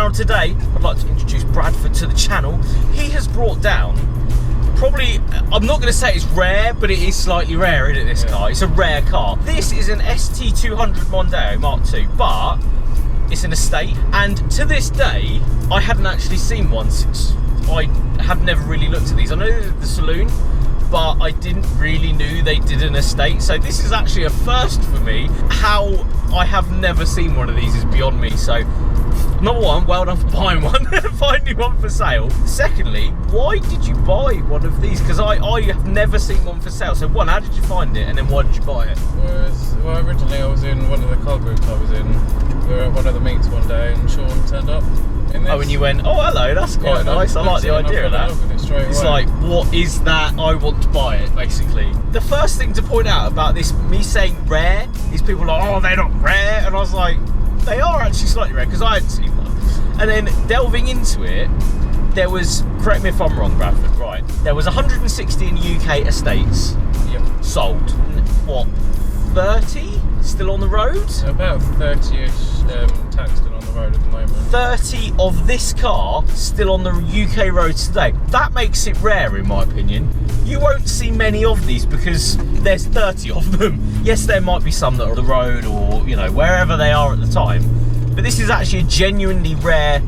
channel today, I'd like to introduce Bradford to the channel. He has brought down, probably, I'm not going to say it's rare, but it is slightly rare, isn't it, this car? It's a rare car. This is an ST200 Mondeo Mark II, but it's an estate, and to this day, I hadn't actually seen one since I have never really looked at these. I know the saloon, but I didn't really know they did an estate, so this is actually a first for me. How I have never seen one of these is beyond me. So number one, well done for buying one, finding one for sale. Secondly, why did you buy one of these? Because I have never seen one for sale. So one, how did you find it, and then why did you buy it? Well, originally I was in one of the car groups I was in. We were at one of the meets one day and Sean turned up in this. Oh, and you went, oh hello, that's quite nice. I like the idea of that. It's like, what is that? I want to buy it, basically. The first thing to point out about this, me saying rare, is people are like, oh, they're not rare. And I was like, they are actually slightly rare, because I hadn't seen one. And then delving into it, there was, correct me if I'm wrong, Bradford, right, there was 160 in UK estates sold. What, 30 still on the road? About 30-ish tax still on the road at the moment. 30 of this car still on the UK roads today. That makes it rare, in my opinion. You won't see many of these because there's 30 of them. Yes, there might be some that are on the road or, you know, wherever they are at the time. But this is actually a genuinely rare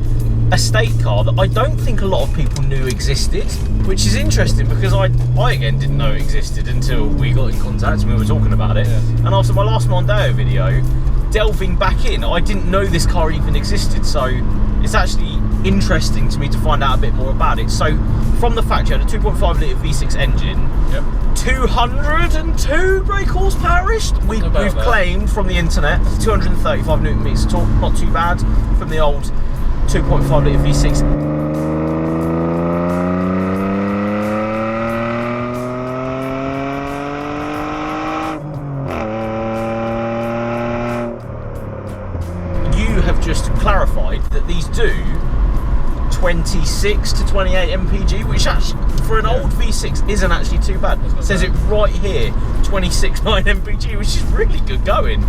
estate car that I don't think a lot of people knew existed, which is interesting because I again didn't know it existed until we got in contact and we were talking about it. And after my last Mondeo video, delving back in, I didn't know this car even existed, so it's actually interesting to me to find out a bit more about it. So from the factory, had a 2.5 litre V6 engine, 202 brake horsepower-ish, we've claimed from the internet, 235 newton meters torque, not too bad from the old 2.5 litre V6. Just clarified that these do 26 to 28 mpg, which actually for an old V6 isn't actually too bad. It says it right here, 26.9 mpg, which is really good going.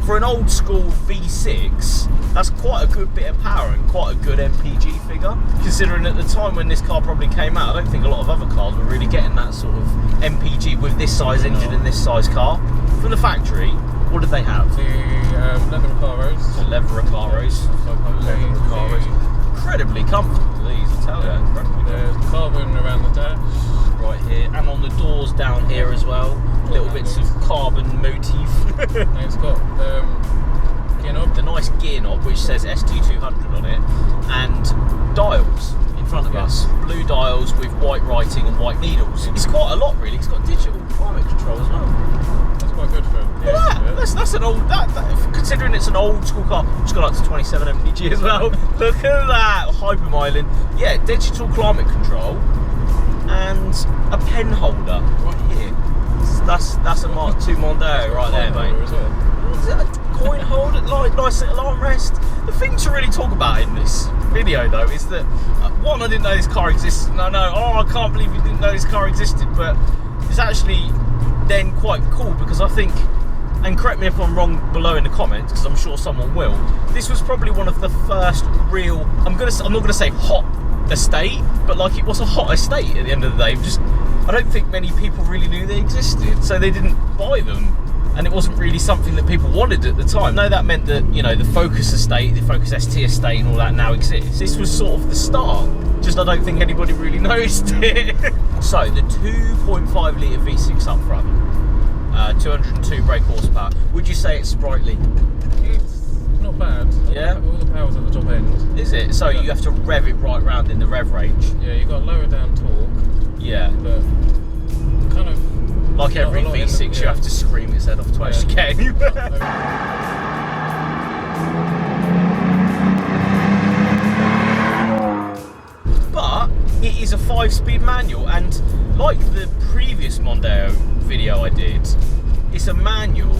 For an old school V6, that's quite a good bit of power and quite a good mpg figure. Considering at the time when this car probably came out, I don't think a lot of other cars were really getting that sort of mpg with this size engine and this size car. From the factory, what did they have? The leather Recaros. The leather Recaros. Incredibly comfortable, these, I tell you. There's carbon around the dash. Right here, and on the doors down here as well. Little bits of carbon motif. And it's got gear knob. The nice gear knob, which says ST200 on it. And dials in front of us. Blue dials with white writing and white needles. It's quite a lot, really. It's got digital climate control as well. Quite good for that's an old, considering it's an old school car, it's got up to 27 mpg as well. Look at that, hypermiling. Yeah, digital climate control and a pen holder right here. That's a Mark II Mondeo right there, mate. Is it a coin holder? Like nice little armrest. The thing to really talk about in this video though is that one, I didn't know this car existed. And I know, I can't believe you didn't know this car existed, but it's actually then quite cool because I think, and correct me if I'm wrong below in the comments because I'm sure someone will, this was probably one of the first real, I'm not gonna say hot estate, but like it was a hot estate at the end of the day. Just, I don't think many people really knew they existed, so they didn't buy them, and it wasn't really something that people wanted at the time. No, that meant that, you know, the Focus estate, the Focus ST estate and all that now exists. This was sort of the start, just I don't think anybody really noticed it. So the 2.5 litre V6 up front, 202 brake horsepower. Would you say it's sprightly? It's not bad. Yeah? All the power's at the top end. Is it? So you have to rev it right round in the rev range? Yeah, you've got lower down torque. Yeah. But kind of... Like every V6 you have to scream its head off twice again. But it is a 5-speed manual, and like the previous Mondeo video I did, it's a manual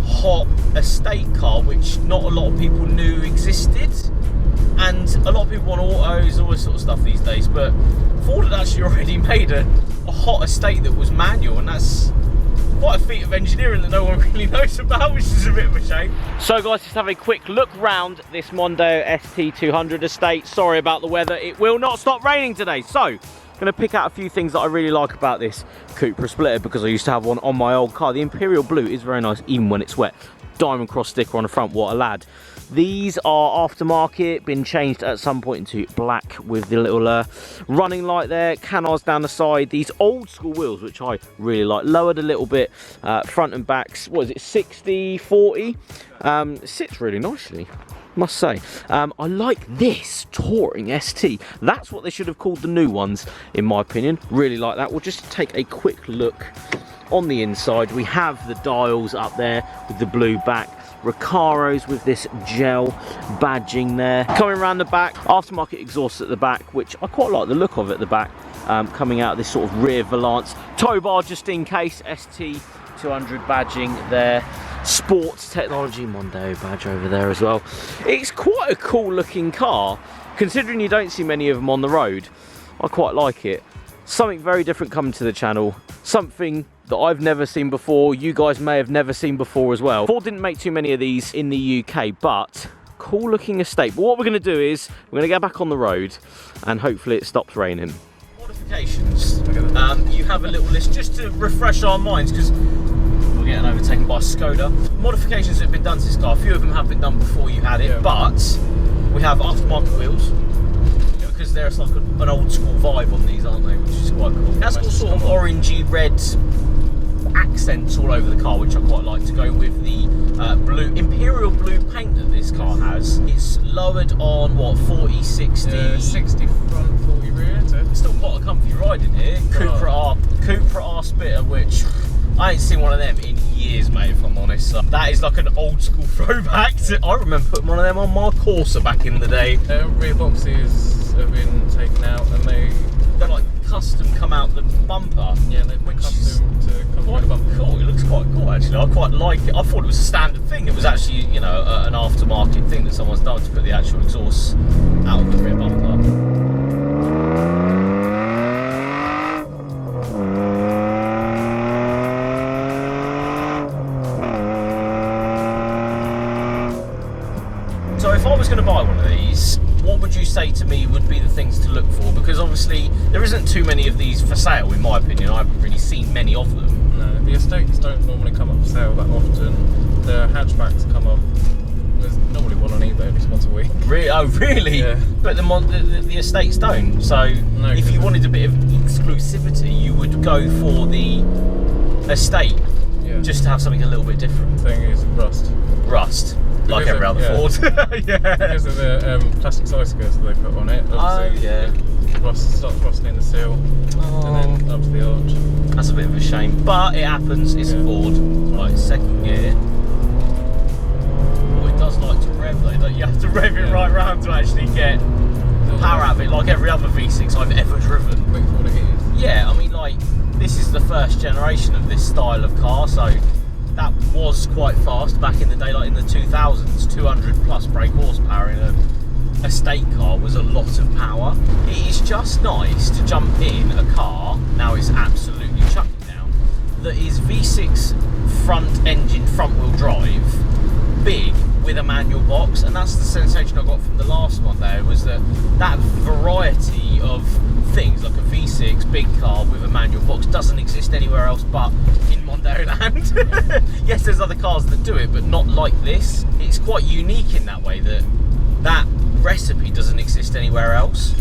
hot estate car which not a lot of people knew existed, and a lot of people want autos, all this sort of stuff these days, but Ford had actually already made a hot estate that was manual, and that's quite a feat of engineering that no one really knows about, which is a bit of a shame. So guys, let's have a quick look round this Mondeo ST200 estate. Sorry about the weather, it will not stop raining today. So, I'm going to pick out a few things that I really like about this Cupra splitter, because I used to have one on my old car. The Imperial Blue is very nice even when it's wet. Diamond cross sticker on the front, what a lad. These are aftermarket, been changed at some point into black with the little running light there, canards down the side. These old school wheels, which I really like, lowered a little bit, front and backs, what is it, 60/40? Sits really nicely, must say. I like this Touring ST. That's what they should have called the new ones, in my opinion. Really like that. We'll just take a quick look on the inside. We have the dials up there with the blue back. Recaros with this gel badging there. Coming around the back, aftermarket exhaust at the back, which I quite like the look of at the back. Coming out of this sort of rear valance. Tow bar just in case, ST200 badging there. Sports technology, Mondeo badge over there as well. It's quite a cool looking car, considering you don't see many of them on the road. I quite like it. Something very different coming to the channel. Something that I've never seen before, you guys may have never seen before as well. Ford didn't make too many of these in the UK, but cool looking estate. But what we're going to do is, we're going to get back on the road and hopefully it stops raining. Modifications. You have a little list just to refresh our minds, because we're getting overtaken by a Skoda. Modifications that have been done to this car, a few of them have been done before you had it, yeah. But we have aftermarket wheels, because there's like an old school vibe on these, aren't they, which is quite cool. That's got sort of orangey red accents all over the car, which I quite like, to go with the blue Imperial blue paint that this car has. It's lowered on what, 40, 60? 60 front, 40 rear. It's still quite a comfy ride in here. Cupra R splitter, which I ain't seen one of them in years, mate, if I'm honest. So that is like an old school throwback. I remember putting one of them on my Corsa back in the day. Rear boxes have been taken out, and they're like custom come out the bumper. Yeah, they've been custom to come out the bumper. Cool, it looks quite cool actually. I quite like it. I thought it was a standard thing. It was actually, you know, an aftermarket thing that someone's done to put the actual exhaust out of the rear bumper. So if I was going to buy one of these, what would you say to me would be the things to look for? Because obviously there isn't too many of these for sale, in my opinion. I haven't really seen many of them. No, the estates don't normally come up for sale that often. The hatchbacks come up. There's normally one on eBay at least once a week. Really? Oh, really? Yeah. But the estates don't. So no, if you wanted a bit of exclusivity, you would go for the estate, yeah, just to have something a little bit different. The thing is rust. Rust. Like every other Ford. Yeah. Because of the plastic side skirts that they put on it. Oh, yeah. Rust starts rusting in the seal, and then up to the arch. That's a bit of a shame, but it happens. It's a Ford. Right, second gear. Oh, it does like to rev though. You have to rev it right round to actually get power out of it, like every other V6 I've ever driven. Quick for what it is. Yeah, I mean, like, this is the first generation of this style of car, so that was quite fast back in the day, like in the 2000s. 200 plus brake horsepower in a estate car was a lot of power. It is just nice to jump in a car, now it's absolutely chucking down, that is V6 front engine, front wheel drive, big, with a manual box. And that's the sensation I got from the last one there, was that variety of things, like a V6 big car with a manual box, doesn't exist anywhere else but in Mondeo land. Yes, there's other cars that do it, but not like this. It's quite unique in that way, that recipe doesn't exist anywhere else.